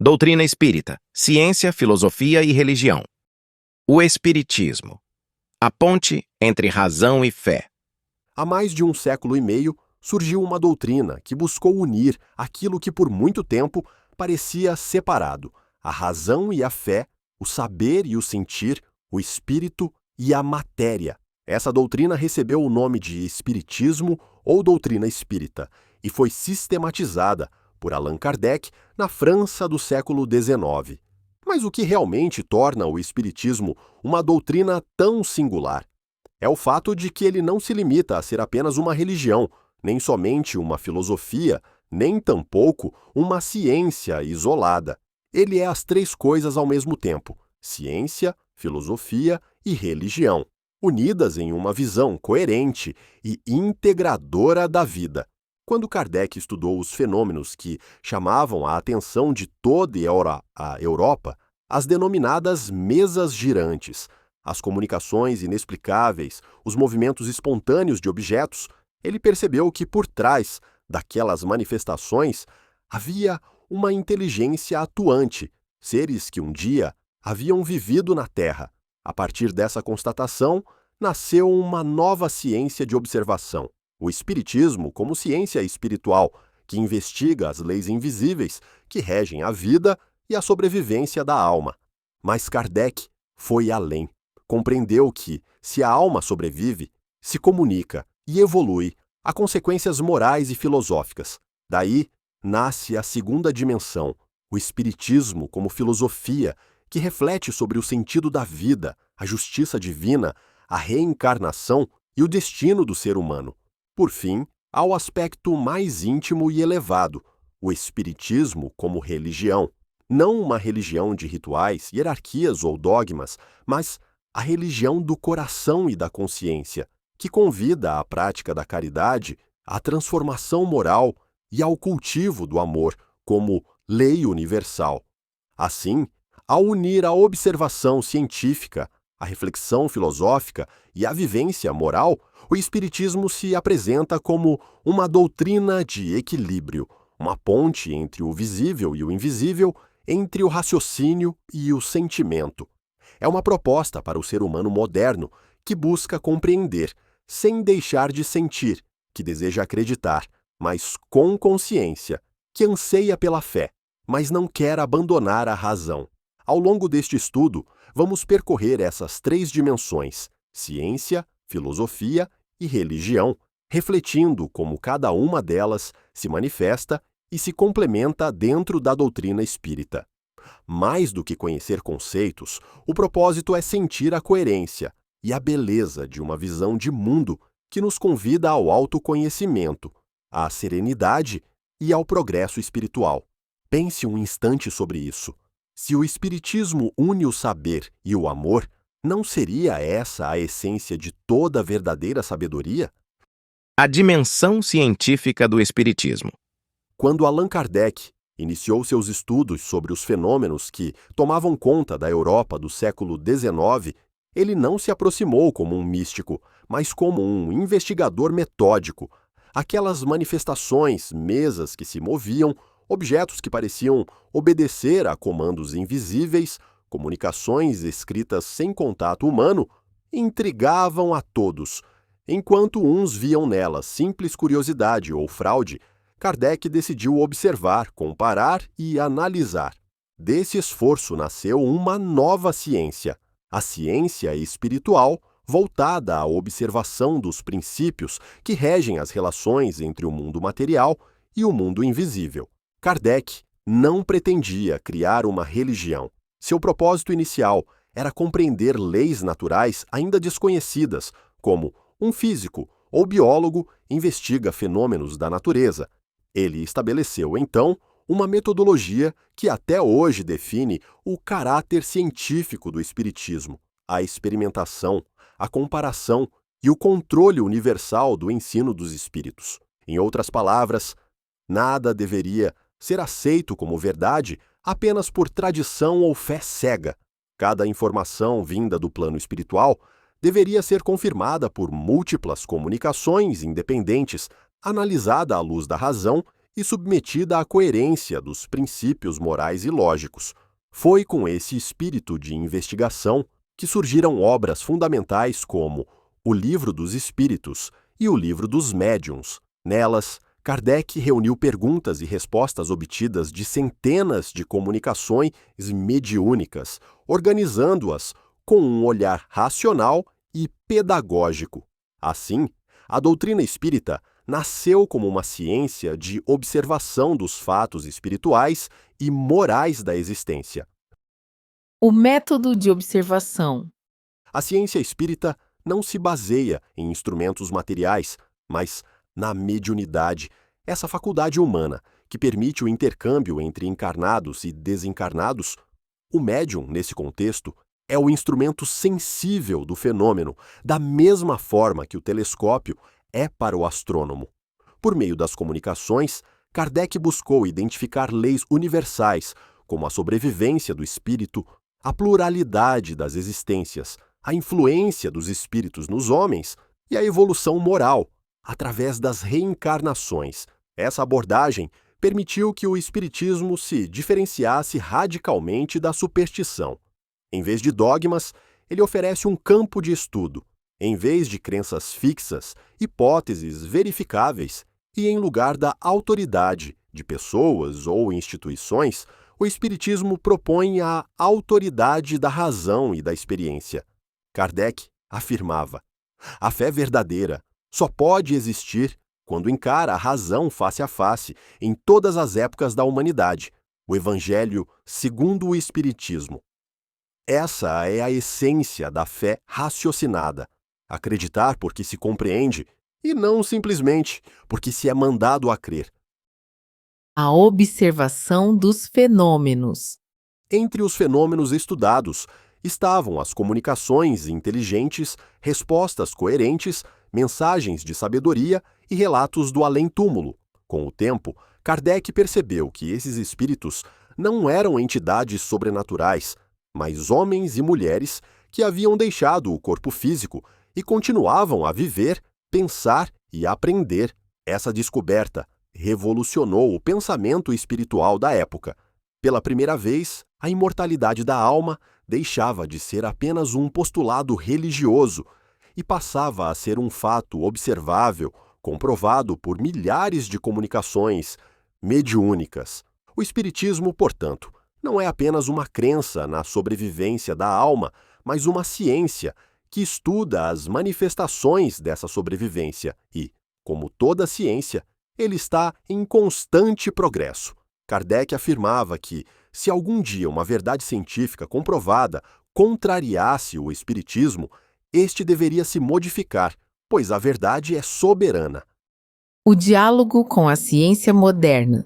Doutrina espírita, ciência, filosofia e religião. O espiritismo. A ponte entre razão e fé. Há mais de um século e meio, surgiu uma doutrina que buscou unir aquilo que por muito tempo parecia separado: a razão e a fé, o saber e o sentir, o espírito e a matéria. Essa doutrina recebeu o nome de Espiritismo ou doutrina espírita e foi sistematizada por Allan Kardec na França do século XIX. Mas o que realmente torna o Espiritismo uma doutrina tão singular é o fato de que ele não se limita a ser apenas uma religião, nem somente uma filosofia, nem tampouco uma ciência isolada. Ele é as três coisas ao mesmo tempo: ciência, filosofia e religião, unidas em uma visão coerente e integradora da vida. Quando Kardec estudou os fenômenos que chamavam a atenção de toda a Europa, as denominadas mesas girantes, as comunicações inexplicáveis, os movimentos espontâneos de objetos, ele percebeu que por trás daquelas manifestações havia uma inteligência atuante, seres que um dia haviam vivido na Terra. A partir dessa constatação, nasceu uma nova ciência de observação, o Espiritismo como ciência espiritual, que investiga as leis invisíveis que regem a vida e a sobrevivência da alma. Mas Kardec foi além. Compreendeu que, se a alma sobrevive, se comunica e evolui, há consequências morais e filosóficas. Daí nasce a segunda dimensão, o Espiritismo como filosofia, que reflete sobre o sentido da vida, a justiça divina, a reencarnação e o destino do ser humano. Por fim, há o aspecto mais íntimo e elevado, o Espiritismo como religião. Não uma religião de rituais, hierarquias ou dogmas, mas a religião do coração e da consciência, que convida à prática da caridade, à transformação moral e ao cultivo do amor como lei universal. Assim, ao unir a observação científica, a reflexão filosófica e a vivência moral, o Espiritismo se apresenta como uma doutrina de equilíbrio, uma ponte entre o visível e o invisível, entre o raciocínio e o sentimento. É uma proposta para o ser humano moderno que busca compreender, sem deixar de sentir, que deseja acreditar, mas com consciência, que anseia pela fé, mas não quer abandonar a razão. Ao longo deste estudo, vamos percorrer essas três dimensões: ciência, filosofia e religião, refletindo como cada uma delas se manifesta e se complementa dentro da doutrina espírita. Mais do que conhecer conceitos, o propósito é sentir a coerência e a beleza de uma visão de mundo que nos convida ao autoconhecimento, à serenidade e ao progresso espiritual. Pense um instante sobre isso. Se o Espiritismo une o saber e o amor, não seria essa a essência de toda a verdadeira sabedoria? A dimensão científica do espiritismo. Quando Allan Kardec iniciou seus estudos sobre os fenômenos que tomavam conta da Europa do século XIX, ele não se aproximou como um místico, mas como um investigador metódico. Aquelas manifestações, mesas que se moviam, objetos que pareciam obedecer a comandos invisíveis, comunicações escritas sem contato humano, intrigavam a todos. Enquanto uns viam nelas simples curiosidade ou fraude, Kardec decidiu observar, comparar e analisar. Desse esforço nasceu uma nova ciência, a ciência espiritual, voltada à observação dos princípios que regem as relações entre o mundo material e o mundo invisível. Kardec não pretendia criar uma religião. Seu propósito inicial era compreender leis naturais ainda desconhecidas, como um físico ou biólogo investiga fenômenos da natureza. Ele estabeleceu, então, uma metodologia que até hoje define o caráter científico do Espiritismo: a experimentação, a comparação e o controle universal do ensino dos espíritos. Em outras palavras, nada deveria ser aceito como verdade apenas por tradição ou fé cega. Cada informação vinda do plano espiritual deveria ser confirmada por múltiplas comunicações independentes, analisada à luz da razão e submetida à coerência dos princípios morais e lógicos. Foi com esse espírito de investigação que surgiram obras fundamentais como o Livro dos Espíritos e o Livro dos Médiuns. Nelas, Kardec reuniu perguntas e respostas obtidas de centenas de comunicações mediúnicas, organizando-as com um olhar racional e pedagógico. Assim, a doutrina espírita nasceu como uma ciência de observação dos fatos espirituais e morais da existência. O método de observação. A ciência espírita não se baseia em instrumentos materiais, mas na mediunidade, essa faculdade humana que permite o intercâmbio entre encarnados e desencarnados. O médium, nesse contexto, é o instrumento sensível do fenômeno, da mesma forma que o telescópio é para o astrônomo. Por meio das comunicações, Kardec buscou identificar leis universais, como a sobrevivência do espírito, a pluralidade das existências, a influência dos espíritos nos homens e a evolução moral, através das reencarnações. Essa abordagem permitiu que o espiritismo se diferenciasse radicalmente da superstição. Em vez de dogmas, ele oferece um campo de estudo. Em vez de crenças fixas, hipóteses verificáveis, e em lugar da autoridade de pessoas ou instituições, o espiritismo propõe a autoridade da razão e da experiência. Kardec afirmava: a fé verdadeira só pode existir quando encara a razão face a face em todas as épocas da humanidade. O Evangelho segundo o Espiritismo. Essa é a essência da fé raciocinada. Acreditar porque se compreende e não simplesmente porque se é mandado a crer. A observação dos fenômenos. Entre os fenômenos estudados estavam as comunicações inteligentes, respostas coerentes, mensagens de sabedoria e relatos do além-túmulo. Com o tempo, Kardec percebeu que esses espíritos não eram entidades sobrenaturais, mas homens e mulheres que haviam deixado o corpo físico e continuavam a viver, pensar e aprender. Essa descoberta revolucionou o pensamento espiritual da época. Pela primeira vez, a imortalidade da alma deixava de ser apenas um postulado religioso e passava a ser um fato observável, comprovado por milhares de comunicações mediúnicas. O espiritismo, portanto, não é apenas uma crença na sobrevivência da alma, mas uma ciência que estuda as manifestações dessa sobrevivência e, como toda ciência, ele está em constante progresso. Kardec afirmava que, se algum dia uma verdade científica comprovada contrariasse o espiritismo, este deveria se modificar, pois a verdade é soberana. O diálogo com a ciência moderna.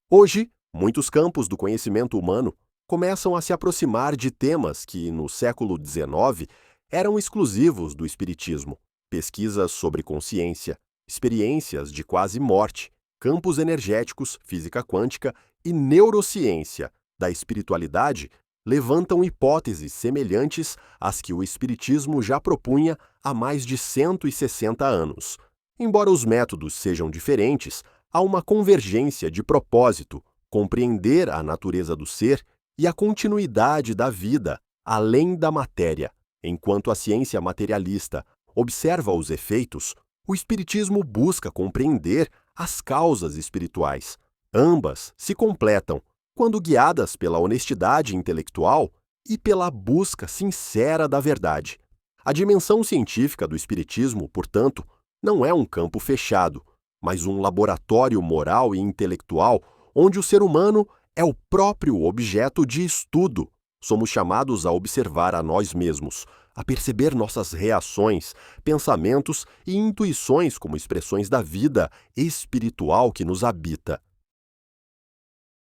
Hoje, muitos campos do conhecimento humano começam a se aproximar de temas que, no século XIX, eram exclusivos do espiritismo. Pesquisas sobre consciência, experiências de quase morte, campos energéticos, física quântica e neurociência da espiritualidade levantam hipóteses semelhantes às que o espiritismo já propunha há mais de 160 anos. Embora os métodos sejam diferentes, há uma convergência de propósito, compreender a natureza do ser e a continuidade da vida além da matéria. Enquanto a ciência materialista observa os efeitos, o espiritismo busca compreender as causas espirituais. Ambas se completam quando guiadas pela honestidade intelectual e pela busca sincera da verdade. A dimensão científica do espiritismo, portanto, não é um campo fechado, mas um laboratório moral e intelectual onde o ser humano é o próprio objeto de estudo. Somos chamados a observar a nós mesmos, a perceber nossas reações, pensamentos e intuições como expressões da vida espiritual que nos habita.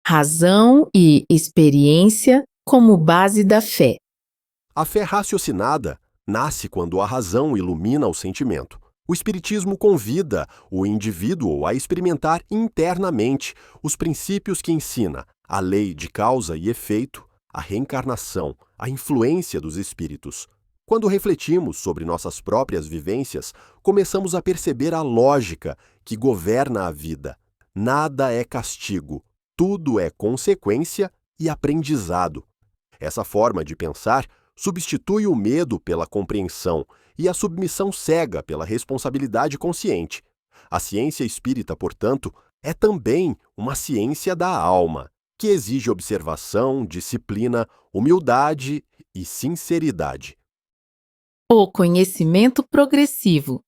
Razão e experiência como base da fé. A fé raciocinada nasce quando a razão ilumina o sentimento. O Espiritismo convida o indivíduo a experimentar internamente os princípios que ensina, a lei de causa e efeito, a reencarnação, a influência dos espíritos. Quando refletimos sobre nossas próprias vivências, começamos a perceber a lógica que governa a vida. nada é castigo, tudo é consequência e aprendizado. Essa forma de pensar substitui o medo pela compreensão e a submissão cega pela responsabilidade consciente. A ciência espírita, portanto, é também uma ciência da alma, que exige observação, disciplina, humildade e sinceridade. O conhecimento progressivo.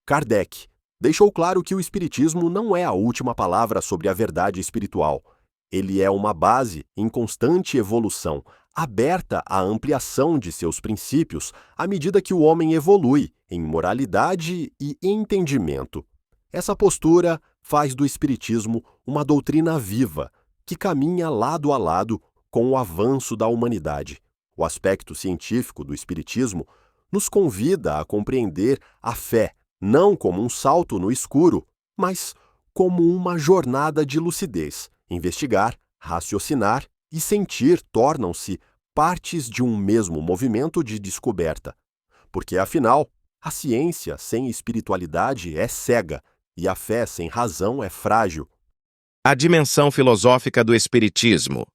Kardec deixou claro que o Espiritismo não é a última palavra sobre a verdade espiritual. Ele é uma base em constante evolução, aberta à ampliação de seus princípios à medida que o homem evolui em moralidade e entendimento. Essa postura faz do Espiritismo uma doutrina viva, que caminha lado a lado com o avanço da humanidade. O aspecto científico do Espiritismo nos convida a compreender a fé não como um salto no escuro, mas como uma jornada de lucidez. Investigar, raciocinar e sentir tornam-se partes de um mesmo movimento de descoberta. Porque, afinal, a ciência sem espiritualidade é cega e a fé sem razão é frágil. A dimensão filosófica do Espiritismo.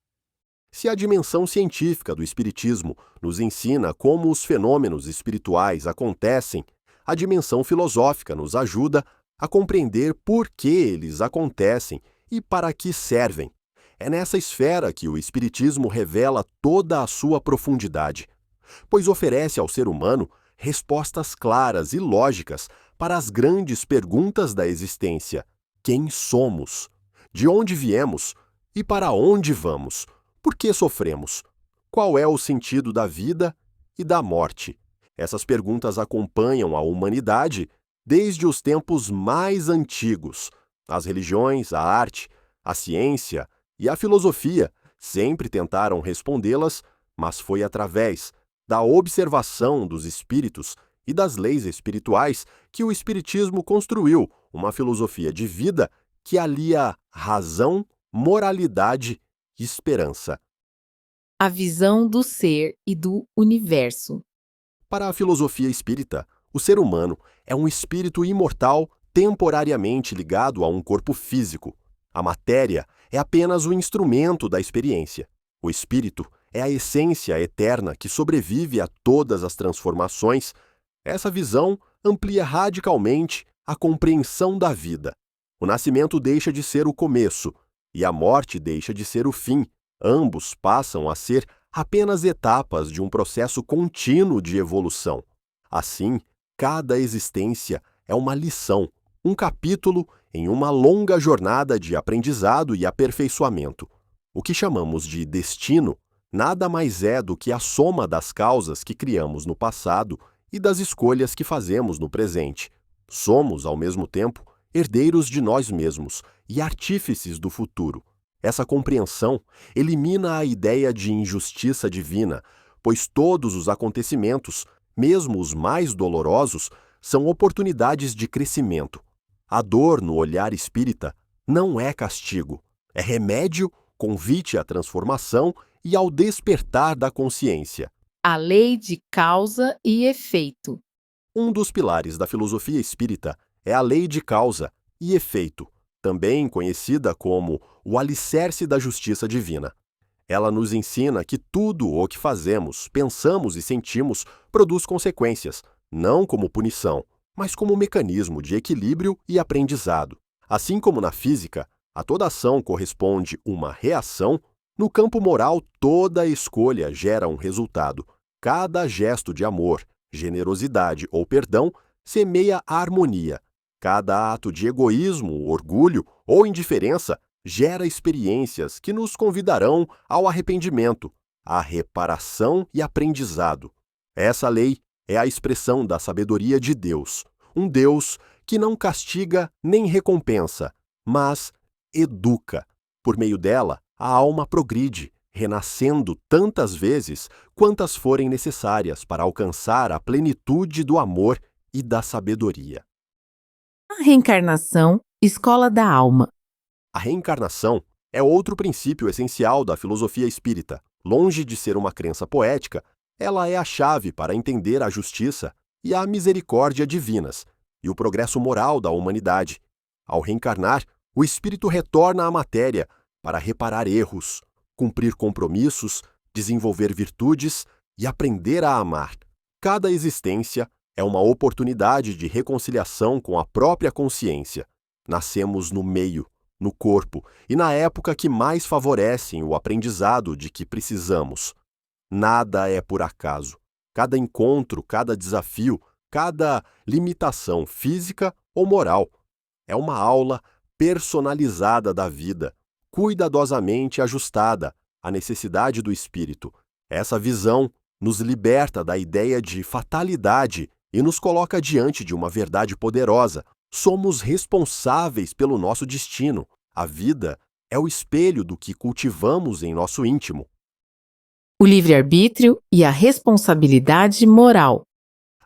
Se a dimensão científica do Espiritismo nos ensina como os fenômenos espirituais acontecem, a dimensão filosófica nos ajuda a compreender por que eles acontecem e para que servem. É nessa esfera que o Espiritismo revela toda a sua profundidade, pois oferece ao ser humano respostas claras e lógicas para as grandes perguntas da existência: quem somos? De onde viemos? E para onde vamos? Por que sofremos? Qual é o sentido da vida e da morte? Essas perguntas acompanham a humanidade desde os tempos mais antigos. As religiões, a arte, a ciência e a filosofia sempre tentaram respondê-las, mas foi através da observação dos espíritos e das leis espirituais que o Espiritismo construiu uma filosofia de vida que alia razão, moralidade e esperança. A visão do ser e do universo. Para a filosofia espírita, o ser humano é um espírito imortal temporariamente ligado a um corpo físico. A matéria é apenas o instrumento da experiência. O espírito é a essência eterna que sobrevive a todas as transformações. Essa visão amplia radicalmente a compreensão da vida. O nascimento deixa de ser o começo e a morte deixa de ser o fim. Ambos passam a ser apenas etapas de um processo contínuo de evolução. Assim, cada existência é uma lição, um capítulo em uma longa jornada de aprendizado e aperfeiçoamento. O que chamamos de destino nada mais é do que a soma das causas que criamos no passado e das escolhas que fazemos no presente. Somos, ao mesmo tempo, herdeiros de nós mesmos e artífices do futuro. Essa compreensão elimina a ideia de injustiça divina, pois todos os acontecimentos, mesmo os mais dolorosos, são oportunidades de crescimento. A dor no olhar espírita não é castigo, é remédio, convite à transformação e ao despertar da consciência. A lei de causa e efeito. Um dos pilares da filosofia espírita é a lei de causa e efeito, também conhecida como o alicerce da justiça divina. Ela nos ensina que tudo o que fazemos, pensamos e sentimos produz consequências, não como punição, mas como mecanismo de equilíbrio e aprendizado. Assim como na física, a toda ação corresponde uma reação, no campo moral toda escolha gera um resultado. Cada gesto de amor, generosidade ou perdão semeia a harmonia. Cada ato de egoísmo, orgulho ou indiferença gera experiências que nos convidarão ao arrependimento, à reparação e aprendizado. Essa lei é a expressão da sabedoria de Deus, um Deus que não castiga nem recompensa, mas educa. Por meio dela, a alma progride, renascendo tantas vezes quantas forem necessárias para alcançar a plenitude do amor e da sabedoria. A reencarnação, escola da alma. A reencarnação é outro princípio essencial da filosofia espírita. Longe de ser uma crença poética, ela é a chave para entender a justiça e a misericórdia divinas e o progresso moral da humanidade. Ao reencarnar, O espírito retorna à matéria para reparar erros, cumprir compromissos, desenvolver virtudes e aprender a amar. Cada existência é uma oportunidade de reconciliação com a própria consciência. Nascemos no meio, no corpo e na época que mais favorecem o aprendizado de que precisamos. Nada é por acaso. Cada encontro, cada desafio, cada limitação física ou moral é uma aula personalizada da vida, cuidadosamente ajustada à necessidade do espírito. Essa visão nos liberta da ideia de fatalidade e nos coloca diante de uma verdade poderosa. Somos responsáveis pelo nosso destino. A vida é o espelho do que cultivamos em nosso íntimo. O livre-arbítrio e a responsabilidade moral.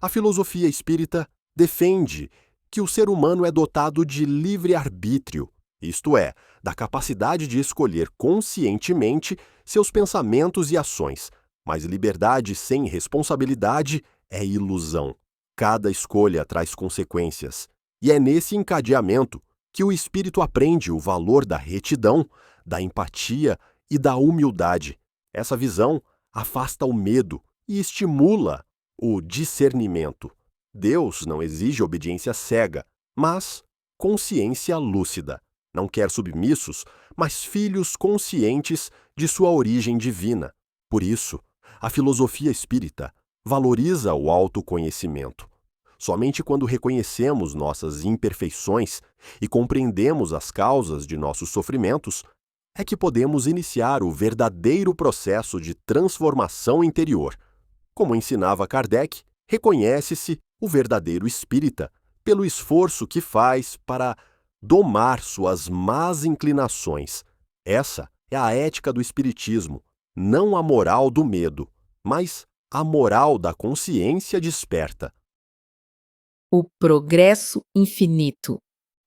A filosofia espírita defende que o ser humano é dotado de livre-arbítrio, isto é, da capacidade de escolher conscientemente seus pensamentos e ações. Mas liberdade sem responsabilidade é ilusão. Cada escolha traz consequências. E é nesse encadeamento que o espírito aprende o valor da retidão, da empatia e da humildade. Essa visão afasta o medo e estimula o discernimento. Deus não exige obediência cega, mas consciência lúcida. Não quer submissos, mas filhos conscientes de sua origem divina. Por isso, a filosofia espírita valoriza o autoconhecimento. Somente quando reconhecemos nossas imperfeições e compreendemos as causas de nossos sofrimentos, é que podemos iniciar o verdadeiro processo de transformação interior. Como ensinava Kardec, reconhece-se o verdadeiro espírita pelo esforço que faz para domar suas más inclinações. Essa é a ética do espiritismo, não a moral do medo, mas a moral da consciência desperta. O progresso infinito.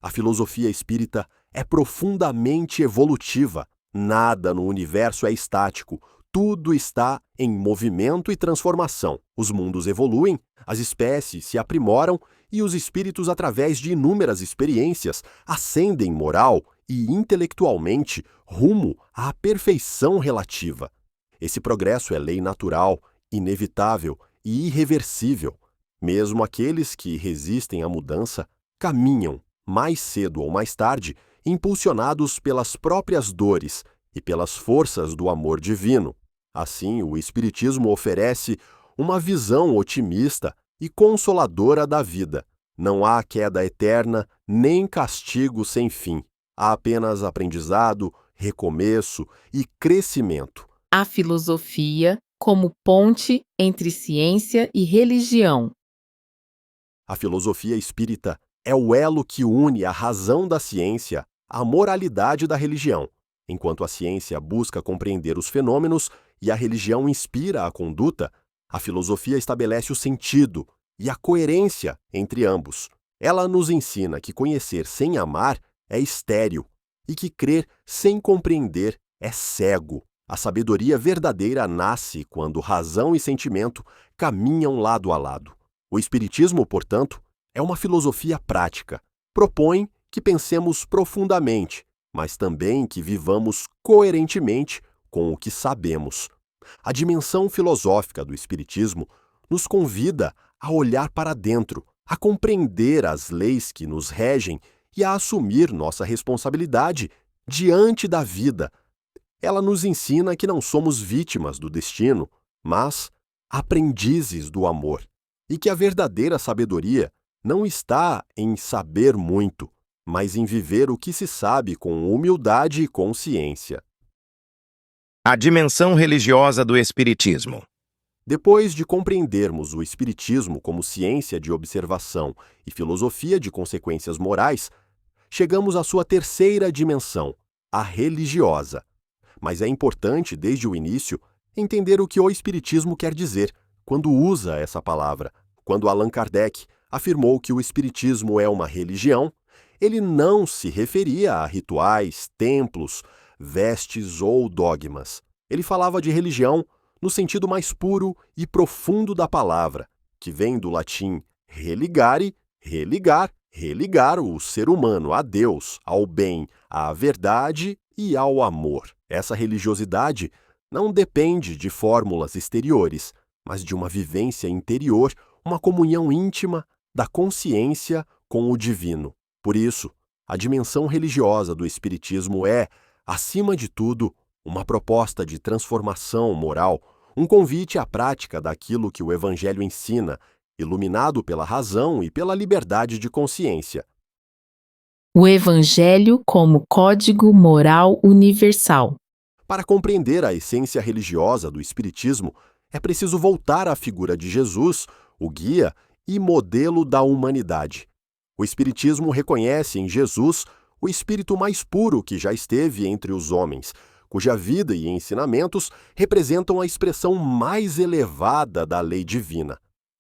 A filosofia espírita é profundamente evolutiva. Nada no universo é estático. Tudo está em movimento e transformação. Os mundos evoluem, as espécies se aprimoram e os espíritos, através de inúmeras experiências, ascendem moral e intelectualmente rumo à perfeição relativa. Esse progresso é lei natural, inevitável e irreversível. Mesmo aqueles que resistem à mudança caminham, mais cedo ou mais tarde, impulsionados pelas próprias dores e pelas forças do amor divino. Assim, o Espiritismo oferece uma visão otimista e consoladora da vida. Não há queda eterna, nem castigo sem fim. Há apenas aprendizado, recomeço e crescimento. A filosofia como ponte entre ciência e religião. A filosofia espírita é o elo que une a razão da ciência à moralidade da religião. Enquanto a ciência busca compreender os fenômenos e a religião inspira a conduta, a filosofia estabelece o sentido e a coerência entre ambos. Ela nos ensina que conhecer sem amar é estéril e que crer sem compreender é cego. A sabedoria verdadeira nasce quando razão e sentimento caminham lado a lado. O Espiritismo, portanto, é uma filosofia prática. Propõe que pensemos profundamente, mas também que vivamos coerentemente com o que sabemos. A dimensão filosófica do Espiritismo nos convida a olhar para dentro, a compreender as leis que nos regem e a assumir nossa responsabilidade diante da vida. Ela nos ensina que não somos vítimas do destino, mas aprendizes do amor, e que a verdadeira sabedoria não está em saber muito, mas em viver o que se sabe com humildade e consciência. A dimensão religiosa do Espiritismo. Depois de compreendermos o Espiritismo como ciência de observação e filosofia de consequências morais, chegamos à sua terceira dimensão, a religiosa. Mas é importante, desde o início, entender o que o Espiritismo quer dizer quando usa essa palavra. Quando Allan Kardec afirmou que o Espiritismo é uma religião, ele não se referia a rituais, templos, vestes ou dogmas. Ele falava de religião no sentido mais puro e profundo da palavra, que vem do latim religare, religar, religar o ser humano a Deus, ao bem, à verdade e ao amor. Essa religiosidade não depende de fórmulas exteriores, mas de uma vivência interior, uma comunhão íntima da consciência com o divino. Por isso, a dimensão religiosa do Espiritismo é, acima de tudo, uma proposta de transformação moral, um convite à prática daquilo que o Evangelho ensina, iluminado pela razão e pela liberdade de consciência. O Evangelho como código moral universal. Para compreender a essência religiosa do Espiritismo, é preciso voltar à figura de Jesus, o guia e modelo da humanidade. O Espiritismo reconhece em Jesus o espírito mais puro que já esteve entre os homens, cuja vida e ensinamentos representam a expressão mais elevada da lei divina.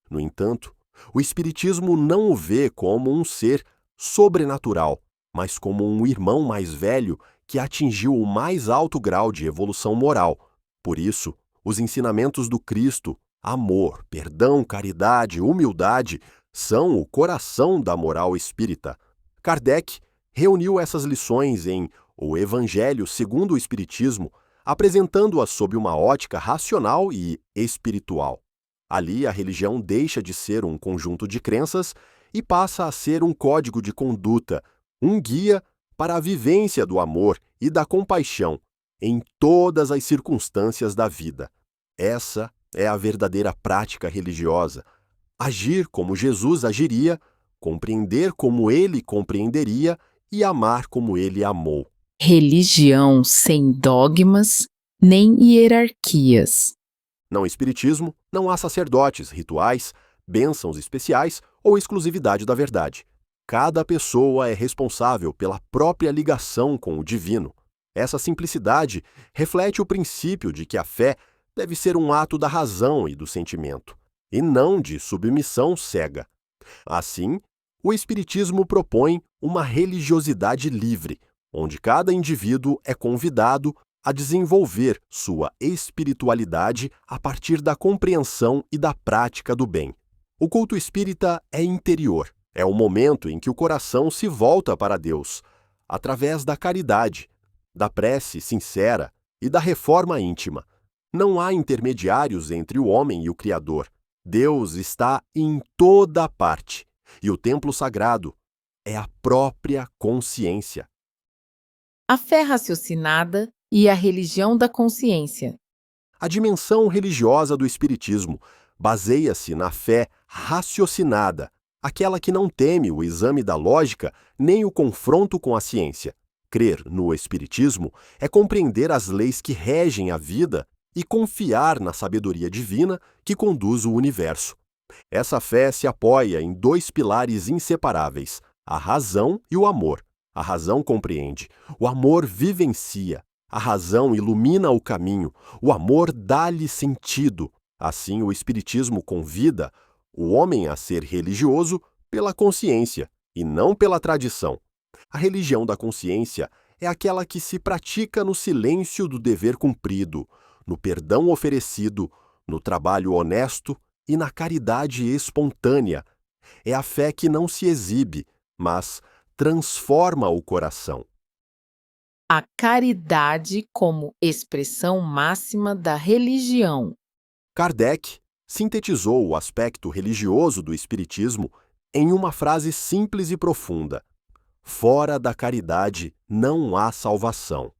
No entanto, o Espiritismo não o vê como um ser sobrenatural, mas como um irmão mais velho que atingiu o mais alto grau de evolução moral. Por isso, os ensinamentos do Cristo, amor, perdão, caridade, humildade, são o coração da moral espírita. Kardec reuniu essas lições em O Evangelho segundo o Espiritismo, apresentando-as sob uma ótica racional e espiritual. Ali, a religião deixa de ser um conjunto de crenças e passa a ser um código de conduta, um guia para a vivência do amor e da compaixão em todas as circunstâncias da vida. Essa é a verdadeira prática religiosa. Agir como Jesus agiria, compreender como ele compreenderia e amar como ele amou. Religião sem dogmas nem hierarquias. No Espiritismo, não há sacerdotes, rituais, bênçãos especiais ou exclusividade da verdade. Cada pessoa é responsável pela própria ligação com o divino. Essa simplicidade reflete o princípio de que a fé deve ser um ato da razão e do sentimento, e não de submissão cega. Assim, o Espiritismo propõe uma religiosidade livre, onde cada indivíduo é convidado a desenvolver sua espiritualidade a partir da compreensão e da prática do bem. O culto espírita é interior, é o momento em que o coração se volta para Deus, através da caridade, da prece sincera e da reforma íntima. Não há intermediários entre o homem e o Criador. Deus está em toda parte, e o templo sagrado é a própria consciência. A fé raciocinada e a religião da consciência. A dimensão religiosa do Espiritismo baseia-se na fé raciocinada, aquela que não teme o exame da lógica nem o confronto com a ciência. Crer no Espiritismo é compreender as leis que regem a vida e confiar na sabedoria divina que conduz o universo. Essa fé se apoia em dois pilares inseparáveis, a razão e o amor. A razão compreende, o amor vivencia, a razão ilumina o caminho, o amor dá-lhe sentido. Assim, o Espiritismo convida o homem a ser religioso pela consciência e não pela tradição. A religião da consciência é aquela que se pratica no silêncio do dever cumprido, no perdão oferecido, no trabalho honesto e na caridade espontânea. É a fé que não se exibe, mas transforma o coração. A caridade como expressão máxima da religião. Kardec sintetizou o aspecto religioso do Espiritismo em uma frase simples e profunda: fora da caridade não há salvação.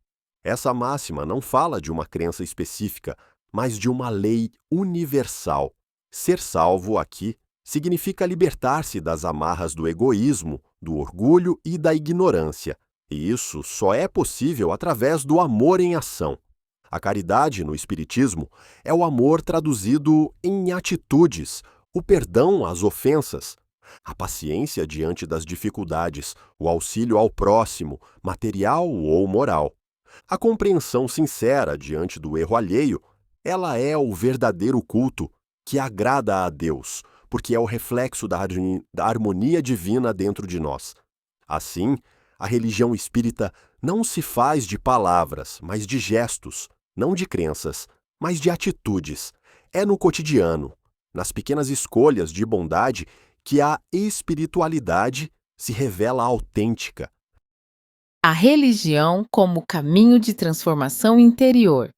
Essa máxima não fala de uma crença específica, mas de uma lei universal. Ser salvo aqui significa libertar-se das amarras do egoísmo, do orgulho e da ignorância. E isso só é possível através do amor em ação. A caridade no Espiritismo é o amor traduzido em atitudes, o perdão às ofensas, a paciência diante das dificuldades, o auxílio ao próximo, material ou moral. A compreensão sincera diante do erro alheio, ela é o verdadeiro culto que agrada a Deus, porque é o reflexo da harmonia divina dentro de nós. Assim, a religião espírita não se faz de palavras, mas de gestos, não de crenças, mas de atitudes. É no cotidiano, nas pequenas escolhas de bondade, que a espiritualidade se revela autêntica. A religião como caminho de transformação interior.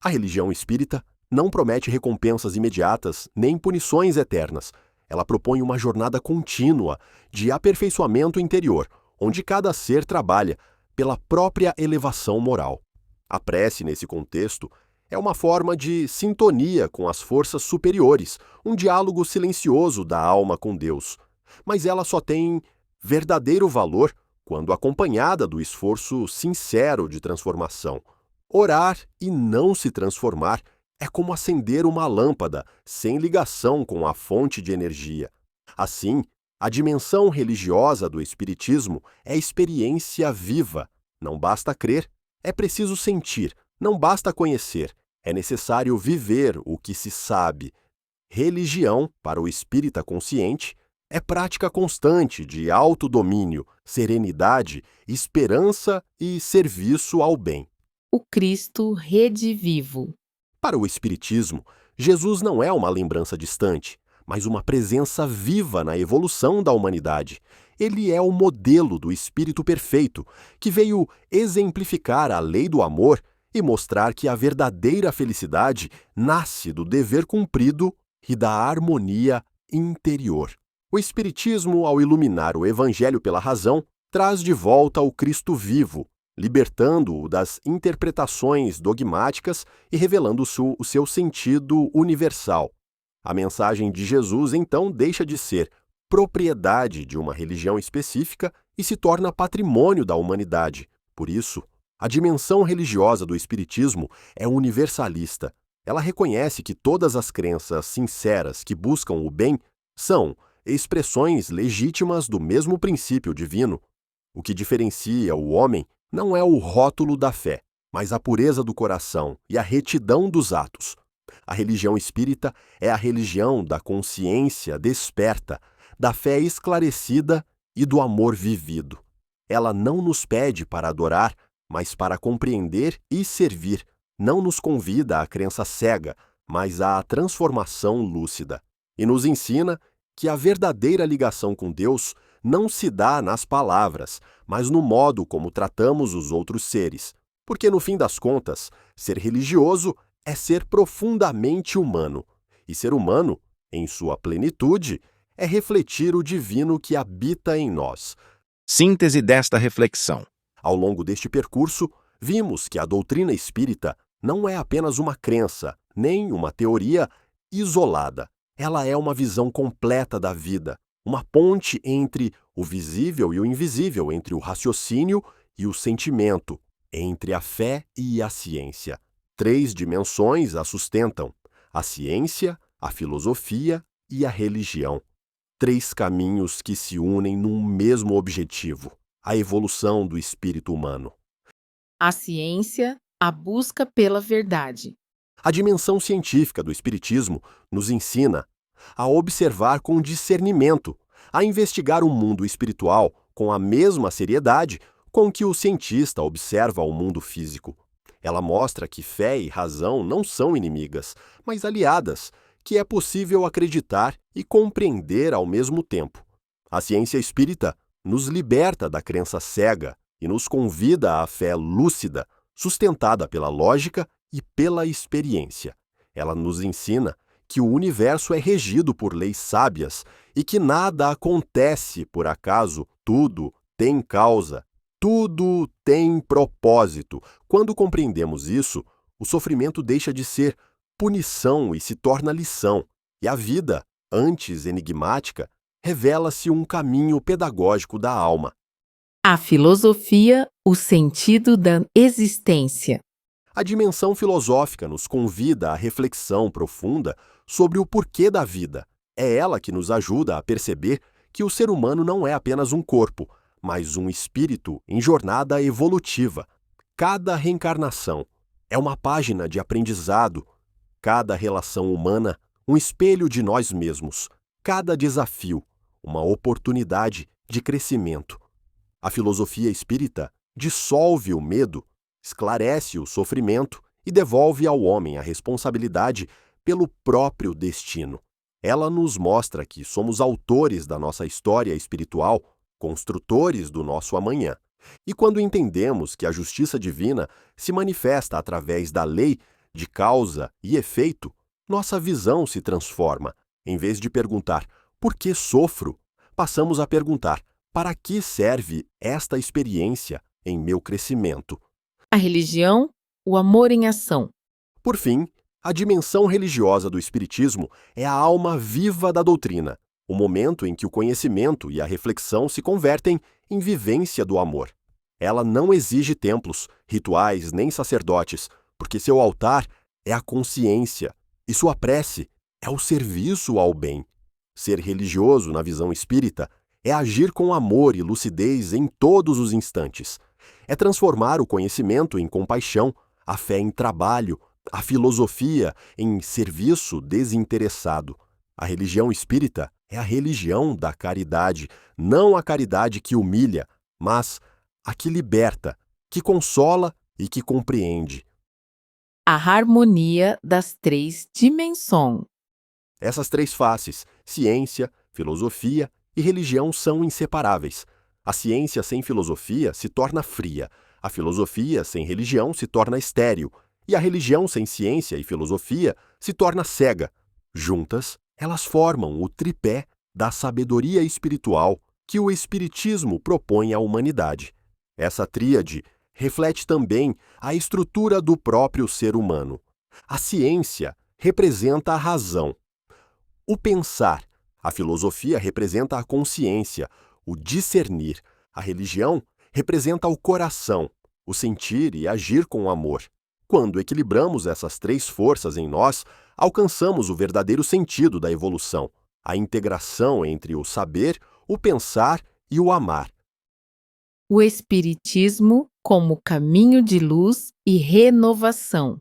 A religião espírita não promete recompensas imediatas nem punições eternas. Ela propõe uma jornada contínua de aperfeiçoamento interior, onde cada ser trabalha pela própria elevação moral. A prece, nesse contexto, é uma forma de sintonia com as forças superiores, um diálogo silencioso da alma com Deus. Mas ela só tem verdadeiro valor quando acompanhada do esforço sincero de transformação. Orar e não se transformar é como acender uma lâmpada sem ligação com a fonte de energia. Assim, a dimensão religiosa do Espiritismo é experiência viva. Não basta crer, é preciso sentir. Não basta conhecer, é necessário viver o que se sabe. Religião, para o espírita consciente, é prática constante de autodomínio, serenidade, esperança e serviço ao bem. O Cristo redivivo. Para o Espiritismo, Jesus não é uma lembrança distante, mas uma presença viva na evolução da humanidade. Ele é o modelo do Espírito perfeito, que veio exemplificar a lei do amor e mostrar que a verdadeira felicidade nasce do dever cumprido e da harmonia interior. O Espiritismo, ao iluminar o Evangelho pela razão, traz de volta o Cristo vivo, libertando-o das interpretações dogmáticas e revelando o seu sentido universal. A mensagem de Jesus, então, deixa de ser propriedade de uma religião específica e se torna patrimônio da humanidade. Por isso, a dimensão religiosa do Espiritismo é universalista. Ela reconhece que todas as crenças sinceras que buscam o bem são expressões legítimas do mesmo princípio divino. O que diferencia o homem não é o rótulo da fé, mas a pureza do coração e a retidão dos atos. A religião espírita é a religião da consciência desperta, da fé esclarecida e do amor vivido. Ela não nos pede para adorar, mas para compreender e servir. Não nos convida à crença cega, mas à transformação lúcida. E nos ensina que a verdadeira ligação com Deus não se dá nas palavras, mas no modo como tratamos os outros seres. Porque, no fim das contas, ser religioso é ser profundamente humano. E ser humano, em sua plenitude, é refletir o divino que habita em nós. Síntese desta reflexão. Ao longo deste percurso, vimos que a doutrina espírita não é apenas uma crença, nem uma teoria isolada. Ela é uma visão completa da vida, uma ponte entre o visível e o invisível, entre o raciocínio e o sentimento, entre a fé e a ciência. 3 dimensões a sustentam: a ciência, a filosofia e a religião. 3 caminhos que se unem num mesmo objetivo: a evolução do espírito humano. A ciência, a busca pela verdade. A dimensão científica do Espiritismo nos ensina a observar com discernimento, a investigar o mundo espiritual com a mesma seriedade com que o cientista observa o mundo físico. Ela mostra que fé e razão não são inimigas, mas aliadas, que é possível acreditar e compreender ao mesmo tempo. A ciência espírita nos liberta da crença cega e nos convida à fé lúcida, sustentada pela lógica e pela experiência. Ela nos ensina que o universo é regido por leis sábias e que nada acontece por acaso, tudo tem causa, tudo tem propósito. Quando compreendemos isso, o sofrimento deixa de ser punição e se torna lição, e a vida, antes enigmática, revela-se um caminho pedagógico da alma. A filosofia, o sentido da existência. A dimensão filosófica nos convida à reflexão profunda sobre o porquê da vida. É ela que nos ajuda a perceber que o ser humano não é apenas um corpo, mas um espírito em jornada evolutiva. Cada reencarnação é uma página de aprendizado, cada relação humana um espelho de nós mesmos, cada desafio uma oportunidade de crescimento. A filosofia espírita dissolve o medo, esclarece o sofrimento e devolve ao homem a responsabilidade pelo próprio destino. Ela nos mostra que somos autores da nossa história espiritual, construtores do nosso amanhã. E quando entendemos que a justiça divina se manifesta através da lei de causa e efeito, nossa visão se transforma. Em vez de perguntar, por que sofro? Passamos a perguntar, para que serve esta experiência em meu crescimento? A religião, o amor em ação. Por fim, a dimensão religiosa do Espiritismo é a alma viva da doutrina, o momento em que o conhecimento e a reflexão se convertem em vivência do amor. Ela não exige templos, rituais nem sacerdotes, porque seu altar é a consciência e sua prece é o serviço ao bem. Ser religioso, na visão espírita, é agir com amor e lucidez em todos os instantes. É transformar o conhecimento em compaixão, a fé em trabalho, a filosofia em serviço desinteressado. A religião espírita é a religião da caridade, não a caridade que humilha, mas a que liberta, que consola e que compreende. A harmonia das três dimensões. Essas três faces, ciência, filosofia e religião, são inseparáveis. A ciência sem filosofia se torna fria, a filosofia sem religião se torna estéril, e a religião sem ciência e filosofia se torna cega. Juntas, elas formam o tripé da sabedoria espiritual que o Espiritismo propõe à humanidade. Essa tríade reflete também a estrutura do próprio ser humano. A ciência representa a razão, o pensar. A filosofia representa a consciência, o discernir. A religião representa o coração, o sentir e agir com amor. Quando equilibramos essas três forças em nós, alcançamos o verdadeiro sentido da evolução, a integração entre o saber, o pensar e o amar. O Espiritismo como caminho de luz e renovação.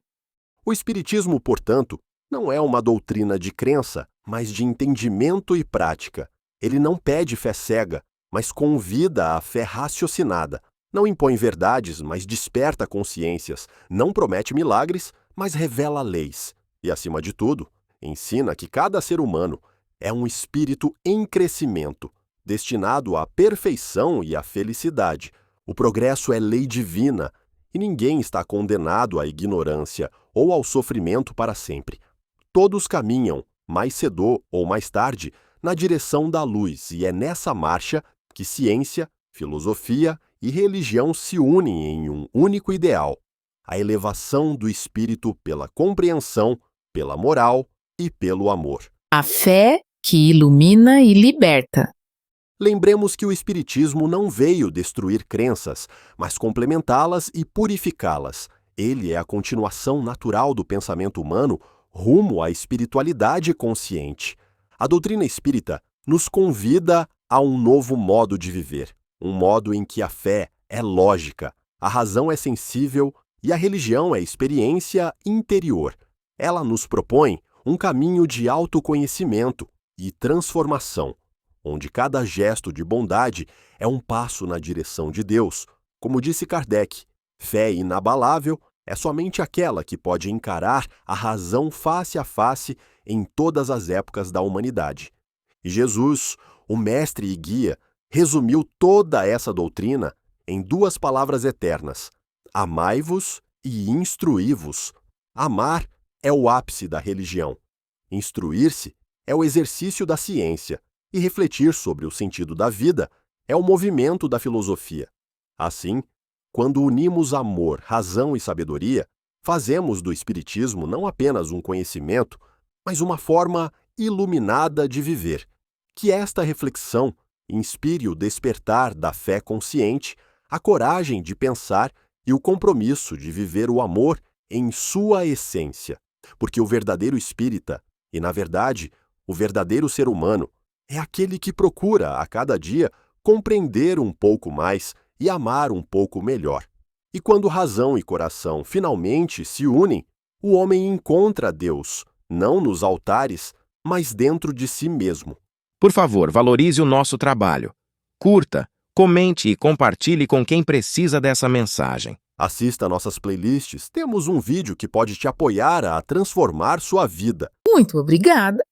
O Espiritismo, portanto, não é uma doutrina de crença, mas de entendimento e prática. Ele não pede fé cega, mas convida à fé raciocinada. Não impõe verdades, mas desperta consciências. Não promete milagres, mas revela leis. E, acima de tudo, ensina que cada ser humano é um espírito em crescimento, destinado à perfeição e à felicidade. O progresso é lei divina, e ninguém está condenado à ignorância ou ao sofrimento para sempre. Todos caminham, mais cedo ou mais tarde, na direção da luz, e é nessa marcha que ciência, filosofia e religião se unem em um único ideal: a elevação do espírito pela compreensão, pela moral e pelo amor. A fé que ilumina e liberta. Lembremos que o Espiritismo não veio destruir crenças, mas complementá-las e purificá-las. Ele é a continuação natural do pensamento humano rumo à espiritualidade consciente. A doutrina espírita nos convida a um novo modo de viver, um modo em que a fé é lógica, a razão é sensível e a religião é experiência interior. Ela nos propõe um caminho de autoconhecimento e transformação, onde cada gesto de bondade é um passo na direção de Deus. Como disse Kardec, fé inabalável é somente aquela que pode encarar a razão face a face em todas as épocas da humanidade. E Jesus, o mestre e guia, resumiu toda essa doutrina em duas palavras eternas: amai-vos e instruí-vos. Amar é o ápice da religião. Instruir-se é o exercício da ciência. E refletir sobre o sentido da vida é o movimento da filosofia. Assim, quando unimos amor, razão e sabedoria, fazemos do Espiritismo não apenas um conhecimento, mas uma forma iluminada de viver. Que esta reflexão inspire o despertar da fé consciente, a coragem de pensar e o compromisso de viver o amor em sua essência. Porque o verdadeiro espírita, e na verdade, o verdadeiro ser humano, é aquele que procura, a cada dia, compreender um pouco mais e amar um pouco melhor. E quando razão e coração finalmente se unem, o homem encontra Deus, não nos altares, mas dentro de si mesmo. Por favor, valorize o nosso trabalho. Curta, comente e compartilhe com quem precisa dessa mensagem. Assista nossas playlists. Temos um vídeo que pode te apoiar a transformar sua vida. Muito obrigada!